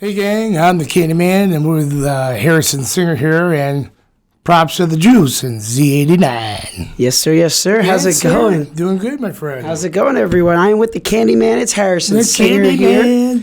Hey gang, I'm the Candyman, and we're with Harrison Singer here, and props to the Juice and Z89. Yes, sir. Yes, sir. How's it going? Doing good, my friend. How's it going, everyone? I am with the Candyman. It's Harrison The Singer Candyman. here.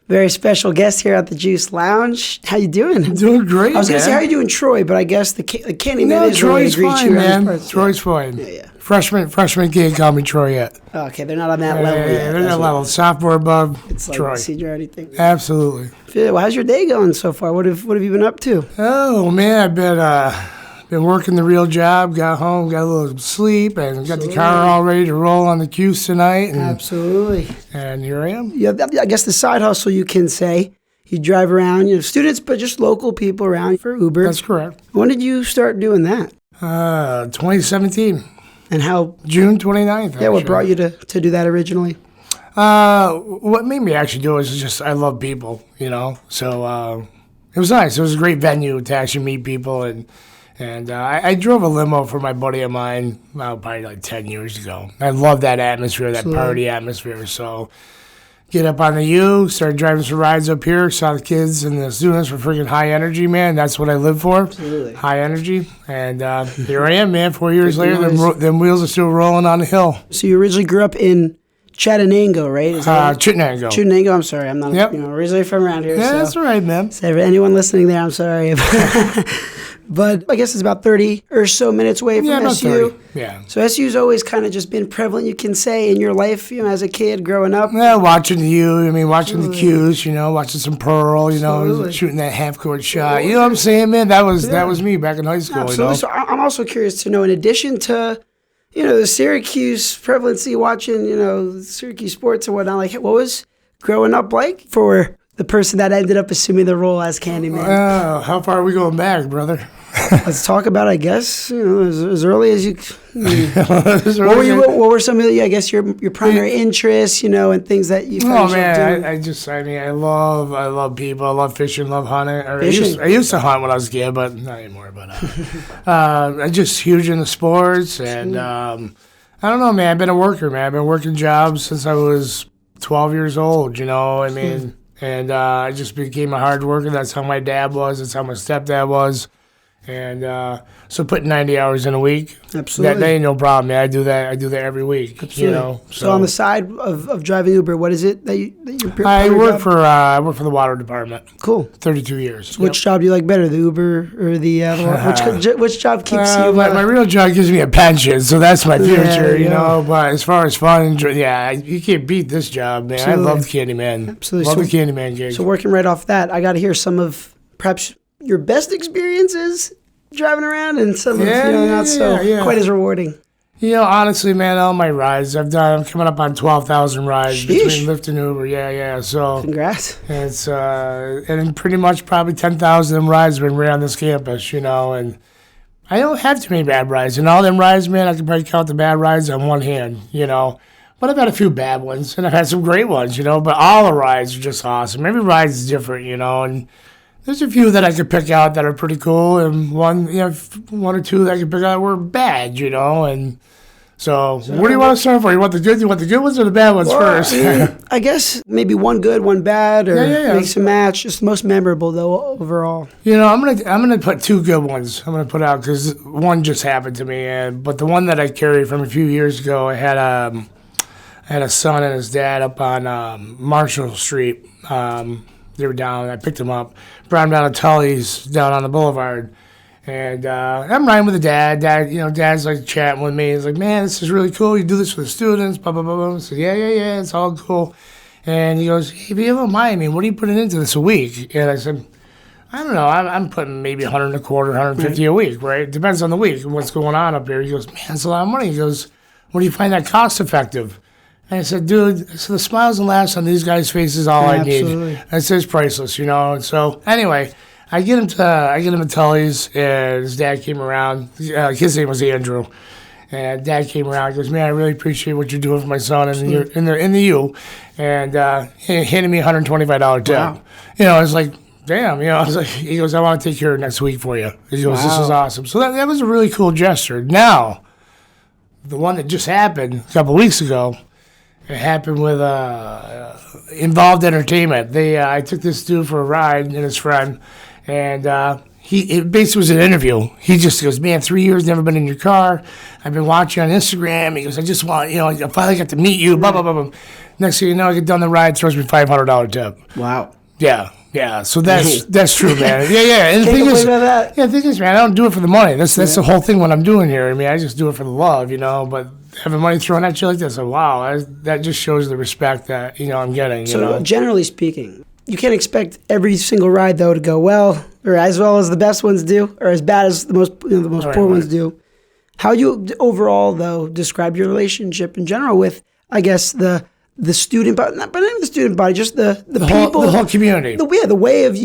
Very special guest here at the Juice Lounge. How you doing? Doing great, I was going to say, how you doing, Troy? But I guess the Candyman is Troy's really fine, man. Troy's fine. Yeah. Freshman can't call me Troy yet. Okay, they're not on that level yet. They're not level. Sophomore above It's like Troy. senior or anything. Absolutely. Well, how's your day going so far? What have you been up to? Oh man, I've been working the real job. Got home, got a little sleep, and got the car all ready to roll on the Cuse tonight. And, Absolutely. And here I am. Yeah, I guess the side hustle, you can say. You drive around, students, but just local people around for Uber. That's correct. When did you start doing that? 2017. And how? June 29th. Yeah, what brought you to do that originally? What made me actually do it is just I love people, So it was nice. It was a great venue to actually meet people, and I drove a limo for my buddy of mine probably like 10 years ago. I love that atmosphere, that party atmosphere. So get up on the U, started driving some rides up here, saw the kids and the students were freaking high energy, man. That's what I live for. Absolutely. High energy. And here I am, man. 4 years later, them wheels are still rolling on the hill. So you originally grew up in Chattanango, right? Is that Chittenango. Chittenango, I'm sorry. I'm not Yep. originally from around here. Yeah, so. that's all right, man. So anyone listening there, I'm sorry. But I guess it's about 30 or so minutes away from about SU. 30. Yeah. So SU's always kind of just been prevalent, you can say, in your life, as a kid growing up. Yeah, watching watching the Cuse, watching some Pearl, Absolutely. shooting that half-court shot. You know what I'm saying, man? That was me back in high school, Absolutely. So I'm also curious to know, in addition to, the Syracuse prevalency, watching, Syracuse sports and whatnot, like, what was growing up like for the person that ended up assuming the role as Candyman? How far are we going back, brother? Let's talk about, I guess, as early as you. What were some of the, I guess, your primary interests, and things that you found yourself doing? I love people. I love fishing, love hunting. Fishing. I used to hunt when I was a kid, but not anymore. But I'm just huge into sports, and I don't know, man. I've been a worker, man. I've been working jobs since I was 12 years old. And I just became a hard worker. That's how my dad was. That's how my stepdad was. And so putting 90 hours in a week, absolutely, that ain't no problem, man. I do that every week. Absolutely. So on the side of driving Uber, what is it that you I work for the water department. Cool. 32 years. So which job do you like better, the Uber or the which job keeps you? My real job gives me a pension, so that's my future, But as far as fun, you can't beat this job, man. Absolutely. I love the Candyman. Absolutely. Love the Candyman gig. So working right off that, I got to hear some of perhaps your best experiences driving around, and some of not so quite as rewarding. Honestly, man, all my rides I'm coming up on 12,000 rides between Lyft and Uber. Yeah. So congrats. It's and pretty much probably 10,000 of them rides have been right on this campus, and I don't have too many bad rides. And all them rides, man, I can probably count the bad rides on one hand, But I've had a few bad ones, and I've had some great ones, But all the rides are just awesome. Every ride is different, and there's a few that I could pick out that are pretty cool, and one or two that I could pick out were bad, And so what do you want to start for? You want the good ones or the bad ones first? I guess maybe one good, one bad, or mix and match. Just the most memorable though overall. I'm gonna put two good ones. I'm gonna put out because one just happened to me, but the one that I carried from a few years ago, I had a son and his dad up on Marshall Street. They were down. I picked them up, brought them down to Tully's down on the boulevard, and I'm riding with the dad. Dad's like chatting with me. He's like, "Man, this is really cool. You do this for the students." Blah blah blah blah. I said, "Yeah, it's all cool." And he goes, "Hey, if you don't mind, what are you putting into this a week?" And I said, "I don't know. I'm putting maybe 100 a quarter, 150 a week, right? It depends on the week and what's going on up here." He goes, "Man, that's a lot of money." He goes, "What do you find that cost effective?" And I said, "Dude, so the smiles and laughs on these guys' faces all I need." I said, "It's priceless, And so anyway, I get him to Tully's, and his dad came around. His name was Andrew, and Dad came around. He goes, "Man, I really appreciate what you're doing for my son in the U," and he handed me a $125 tip. Wow. It's like, damn, I was like, he goes, "I want to take care of next week for you." He goes, "This is awesome." So that was a really cool gesture. Now, the one that just happened a couple weeks ago. It happened with Involved Entertainment. I took this dude for a ride and his friend, and it basically was an interview. He just goes, "Man, 3 years, never been in your car. I've been watching you on Instagram." He goes, "I just want, I finally got to meet you." Blah blah blah blah. Next thing you know, I get done the ride, throws me $500 tip. Wow. Yeah. So that's true, man. Yeah. And the thing is, man, I don't do it for the money. That's the whole thing. What I'm doing here. I mean, I just do it for the love, But having money thrown at you like this, wow, that just shows the respect that I'm getting. So generally speaking, you can't expect every single ride though to go well, or as well as the best ones do, or as bad as the most poor ones do. How you overall though describe your relationship in general with, I guess, the student body, but not even the student body, just the people, the whole community. The way of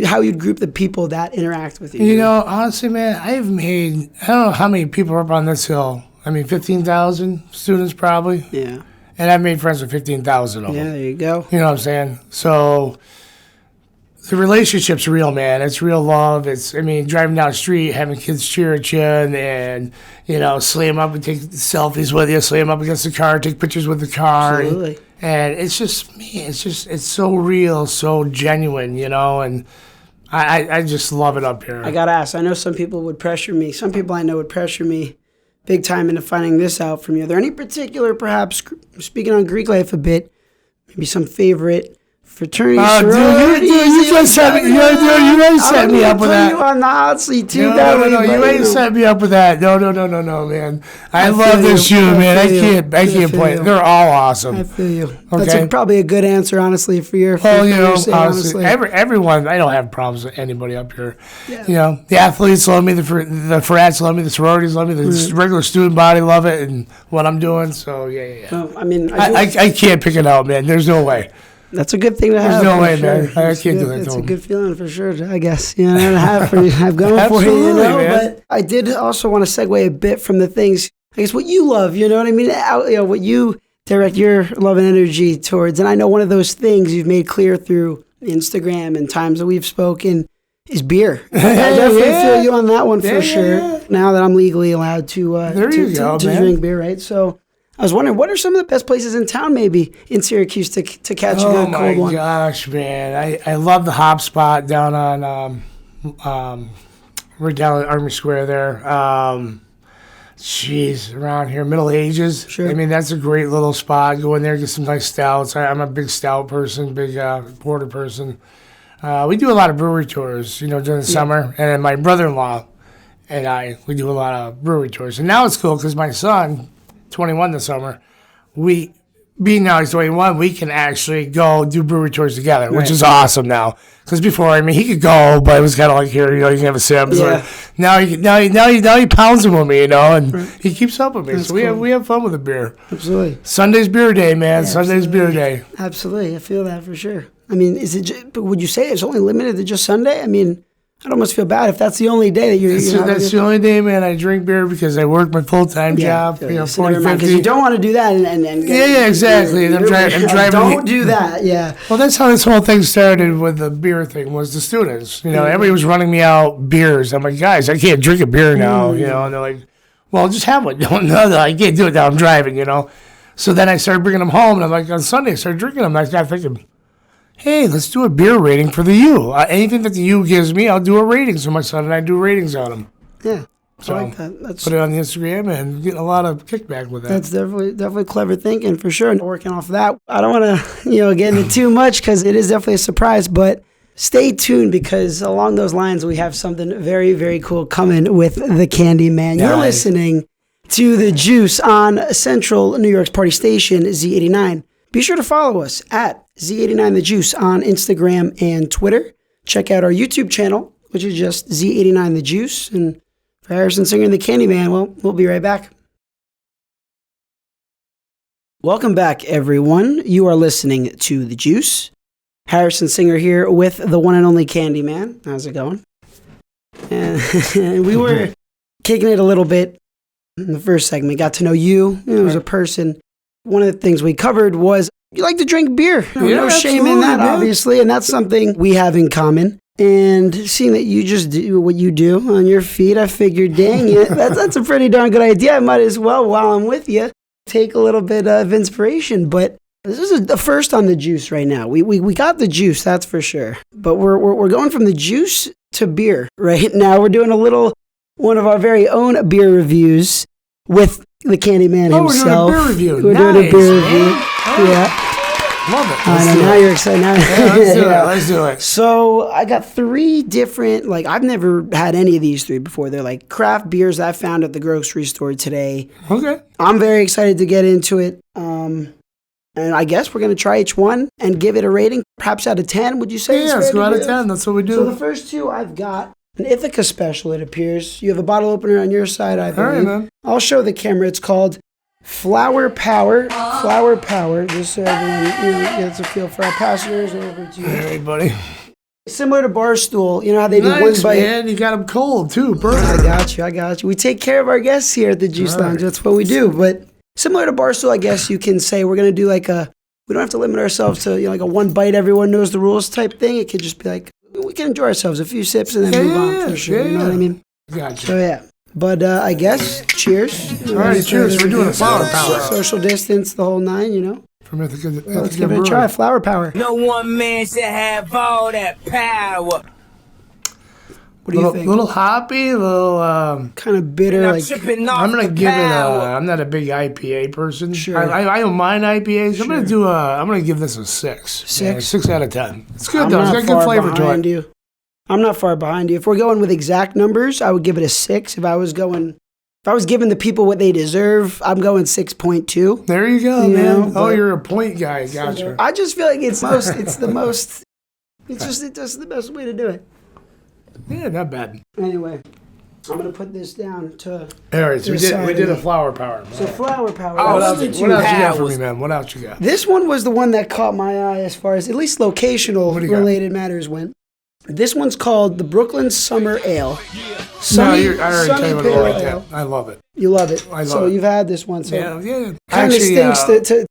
how you'd group the people that interact with you. Honestly, man, I don't know how many people are up on this hill. I mean, 15,000 students probably. Yeah. And I've made friends with 15,000 of them. Yeah, there you go. You know what I'm saying? So the relationship's real, man. It's real love. Driving down the street, having kids cheer at you and slam up and take selfies with you, slam up against the car, take pictures with the car. Absolutely. And it's just, man, it's so real, so genuine, and I just love it up here. I got to ask, I know some people would pressure me. Some people I know would pressure me big time into finding this out from you. Are there any particular, perhaps, speaking on Greek life a bit, maybe some favorite fraternities, sororities? You already set me up with that. You on the hot seat too. No, you already set me up with that. No, man. I love this shoe, man. I can't play. They're all awesome. I feel you. Okay? That's probably a good answer, honestly, for your. Honestly, everyone. I don't have problems with anybody up here. Yeah. The athletes love me. The frats love me. The sororities love me. The regular student body love it and what I'm doing. So yeah. Well, I can't pick it out, man. There's no way. That's a good thing to have. There's no way, man. I can't do that. It's a good feeling for sure, I guess. To have going for you, man. But I did also want to segue a bit from the things, I guess, what you love, you know what I mean? What you direct your love and energy towards. And I know one of those things you've made clear through Instagram and times that we've spoken is beer. I definitely feel you on that one for sure. Yeah. Now that I'm legally allowed to drink beer, right? So I was wondering, what are some of the best places in town, maybe in Syracuse, to catch a good cold one? Oh my gosh, man! I love the hop spot down on right down at Army Square there. Around here, Middle Ages. Sure. That's a great little spot. Go in there, get some nice stouts. I'm a big stout person, big porter person. We do a lot of brewery tours, during the summer, and then my brother-in-law and we do a lot of brewery tours. And now it's cool because my son, 21 this summer, being now he's 21, we can actually go do brewery tours together, which is awesome now. Because before, he could go, but it was kind of like, here, you can have a sip. Yeah. Now he pounds them with me, and he keeps up with me. That's so cool. we have fun with the beer. Absolutely. Sunday's beer day, man. Yeah, Sunday's beer day. Absolutely, I feel that for sure. But would you say it's only limited to just Sunday? I'd almost feel bad if that's the only day that you're that's the only day, man, I drink beer because I work my full-time job, 40, 50. Because you don't want to do that and get exactly. And I'm driving. Don't do that, yeah. Well, that's how this whole thing started with the beer thing, was the students. Everybody was running me out beers. I'm like, guys, I can't drink a beer now, and they're like, well, just have one. No, I can't do it now. I'm driving, So then I started bringing them home, and I'm like, on Sunday, I started drinking them. I got thinking, hey, let's do a beer rating for the U. Anything that the U gives me, I'll do a rating. So my son and I do ratings on them. Yeah, so I like that. Put it on the Instagram and getting a lot of kickback with that. That's definitely clever thinking for sure. And working off of that, I don't want to get into too much because it is definitely a surprise. But stay tuned because along those lines, we have something very, very cool coming with the Candyman. You're listening to The Juice on Central New York's party station, Z89. Be sure to follow us at Z89 The Juice on Instagram and Twitter. Check out our YouTube channel, which is just Z89 The Juice. And for Harrison Singer and the Candyman, well, we'll be right back. Welcome back, everyone. You are listening to The Juice. Harrison Singer here with the one and only Candyman. How's it going? And we were kicking it a little bit in the first segment. Got to know you as a person. One of the things we covered was you like to drink beer. No shame in that, obviously, and that's something we have in common. And seeing that you just do what you do on your feet, I figured, dang it, that's a pretty darn good idea. I might as well, while I'm with you, take a little bit of inspiration. But this is the first on the juice right now. We got the juice, that's for sure. But we're going from the juice to beer right now. We're doing one of our very own beer reviews with the Candyman himself. We're doing a beer review. We're doing a beer review. Yeah. Love it. Now you're excited. Let's do it. So I got 3 different, I've never had any of these 3 before. They're like craft beers I found at the grocery store today. Okay. I'm very excited to get into it. And I guess we're going to try each one and give it a rating, perhaps out of 10. Would you say? Yeah, let's go out of 10. That's what we do. So the first 2 I've got an Ithaca special, it appears. You have a bottle opener on your side, I believe. All right, man. I'll show the camera. It's called Flower Power. Flower Power, just so everyone gets a feel for our passengers. Over to you. All right, buddy. Similar to Barstool, you know how they do one bite. Man. You got them cold, too. Perfect. I got you. We take care of our guests here at the Juice Lounge. That's what we do. But similar to Barstool, I guess you can say we're going to do we don't have to limit ourselves to a one bite, everyone knows the rules type thing. It could just be we can enjoy ourselves, a few sips and then move on for sure. You know what I mean? Gotcha. So yeah. But I guess, cheers. All right, cheers. We're doing a Flower Power. Social distance, the whole 9, From Ithaca. Let's give it a try. Flower Power. No one man should have all that power. What do you think? A little hoppy, a little... kind of bitter. I'm tripping off I'm going to the give it power. I'm not a big IPA person. Sure. I don't mind IPAs. Sure. I'm going to give this a 6. 6? Yeah, 6 out of 10. It's good, I'm though. It's not got good far flavor to behind it. you. I'm not far behind you. If we're going with exact numbers, I would give it a 6. If I was giving the people what they deserve, I'm going 6.2. There you go, man. You're a point guy. Gotcha. I just feel like it's the best way to do it. Yeah, not bad. Anyway, I'm going to put this down to... All right, so we did a Flower Power. So Flower Power. What else you got for me, man? What else you got? This one was the one that caught my eye as far as at least locational related matters went. This one's called the Brooklyn Summer Ale. I already tell you what I like that. I love it. You love it. I love it. So you've had this one. So yeah. Kind of stinks to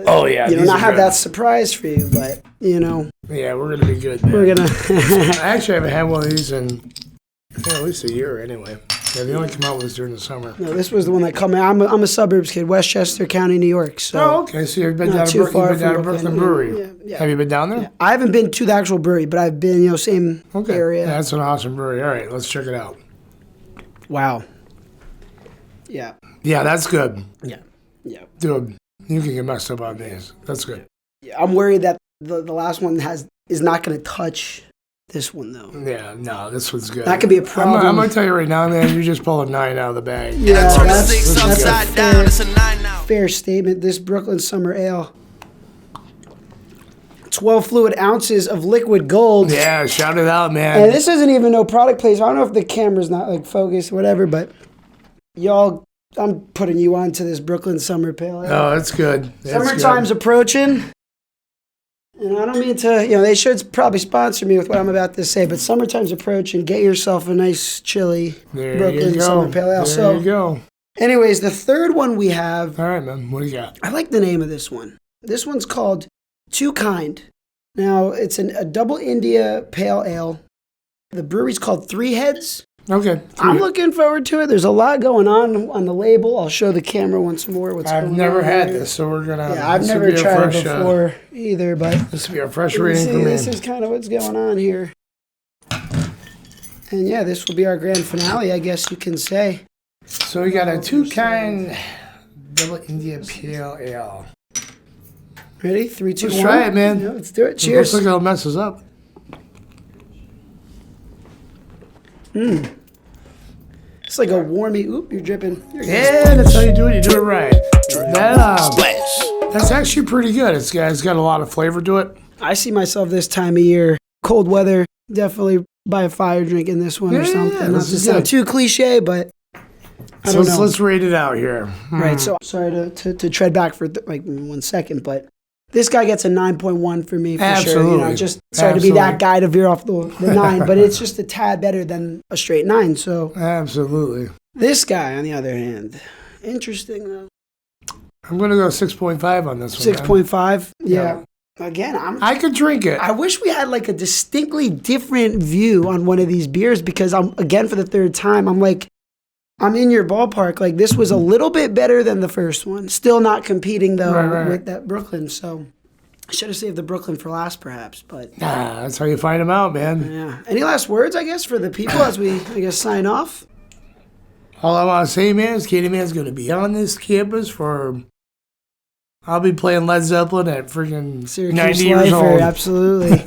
not have good. that surprise for you, but Yeah, we're gonna be good. Man. We're gonna. I actually haven't had one of these in at least a year anyway. Yeah, they only come out with this during the summer. No, this was the one that caught me. I'm a suburbs kid, Westchester County, New York. So okay. So you've been not down too to far from Brooklyn Brewery. Yeah. Have you been down there? Yeah. I haven't been to the actual brewery, but I've been, same area. Yeah, that's an awesome brewery. All right, let's check it out. Wow. Yeah. Yeah, that's good. Yeah. Dude, you can get messed up on these. That's good. Yeah, I'm worried that the last one is not going to touch this one, though. Yeah, no, this one's good. That could be a problem. I'm going to tell you right now, man, you just pulled a 9 out of the bag. Yeah, that's upside down. It's a 9 now. Fair statement. This Brooklyn Summer Ale. 12 fluid ounces of liquid gold. Yeah, shout it out, man. And this isn't even no product placement. I don't know if the camera's not focused or whatever, but y'all, I'm putting you on to this Brooklyn Summer Pale Ale. Oh, that's good. Summertime's approaching. And I don't mean to, they should probably sponsor me with what I'm about to say, but summertime's approaching. Get yourself a nice, chilly Brooklyn Summer Pale Ale. There you go. Anyways, the third one we have. All right, man. What do you got? I like the name of this one. This one's called Too Kind. Now, it's a double India Pale Ale. The brewery's called Three Heads. Okay. I'm looking forward to it. There's a lot going on the label. I'll show the camera once more. I've never had this, so we're going to... Yeah, I've never tried it before either, but... This will be a fresh reading for me. This is kind of what's going on here. And yeah, this will be our grand finale, I guess you can say. So we got a Too Kind double India Pale Ale. Ready? 3, 2, 1. Let's try it, man. Yeah, let's do it. Cheers. Looks like it'll mess us up. It's like a warmy. Oop, you're dripping. Yeah, that's how you do it. You do it right. That's actually pretty good. It's got a lot of flavor to it. I see myself this time of year, cold weather, definitely by a fire drinking this one or something. Yeah, Not to sound too cliche, but I don't know. Let's rate it out here. Right, so sorry to tread back for 1 second, but this guy gets a 9.1 for me for Absolutely. sure. Just sorry to be that guy to veer off the 9, but it's just a tad better than a straight 9. So Absolutely. This guy, on the other hand, interesting though. I'm going to go 6.5 on this one. 6.5? Yeah. Again, I could drink it. I wish we had a distinctly different view on one of these beers because I'm, again, for the third time, I'm like, I'm in your ballpark. Like, this was a little bit better than the first one. Still not competing, though, with that Brooklyn. So I should have saved the Brooklyn for last, perhaps. But that's how you find them out, man. yeah. Any last words, I guess, for the people as we, I guess, sign off? All I want to say, man, is Candyman's going to be on this campus for... I'll be playing Led Zeppelin at freaking Syracuse 90 years lifer, old. Absolutely.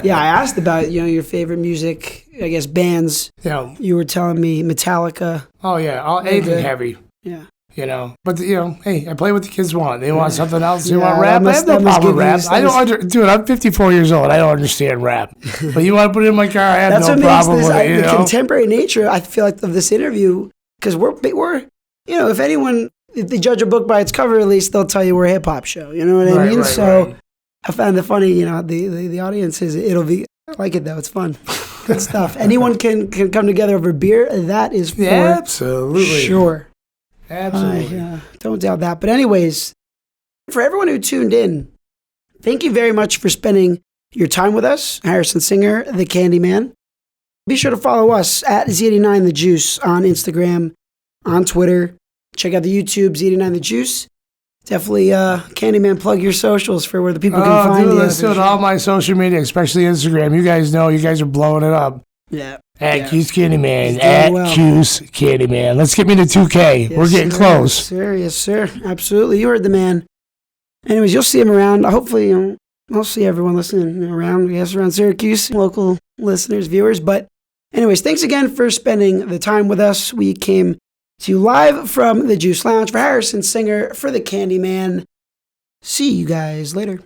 Yeah, I asked about, your favorite music, I guess, bands. Yeah. You were telling me Metallica. Oh, yeah. Anything heavy. Yeah. But, hey, I play what the kids want. They want something else. They Yeah, want rap. I have no problem with rap. that must- Dude, I'm 54 years old. I don't understand rap. But you want to put it in my car, I have That's no what problem makes with this, it, the contemporary nature, I feel like, of this interview, because we're, if anyone... If they judge a book by its cover, at least they'll tell you we're a hip hop show. You know what I mean? So I found it funny. The audience it'll be. I like it though. It's fun. Good stuff. Anyone can come together over beer. That is for absolutely sure. Absolutely. Don't doubt that. But anyways, for everyone who tuned in, thank you very much for spending your time with us. Harrison Singer, the Candyman. Be sure to follow us at Z89 The Juice on Instagram, on Twitter. Check out the YouTube, Z89 The Juice. Definitely, Candyman, plug your socials for where the people can find you. Let's do it. All my social media, especially Instagram. You guys know you guys are blowing it up. Yeah. Cuse Candyman. Well. Cuse Candyman. Let's get me to 2K. We're getting close. Yes, sir. Absolutely. You heard the man. Anyways, you'll see him around. Hopefully, I'll see everyone listening around, around Syracuse, local listeners, viewers. But anyways, thanks again for spending the time with us. We came to you live from the Juice Lounge. For Harrison Singer, for the Candyman. See you guys later.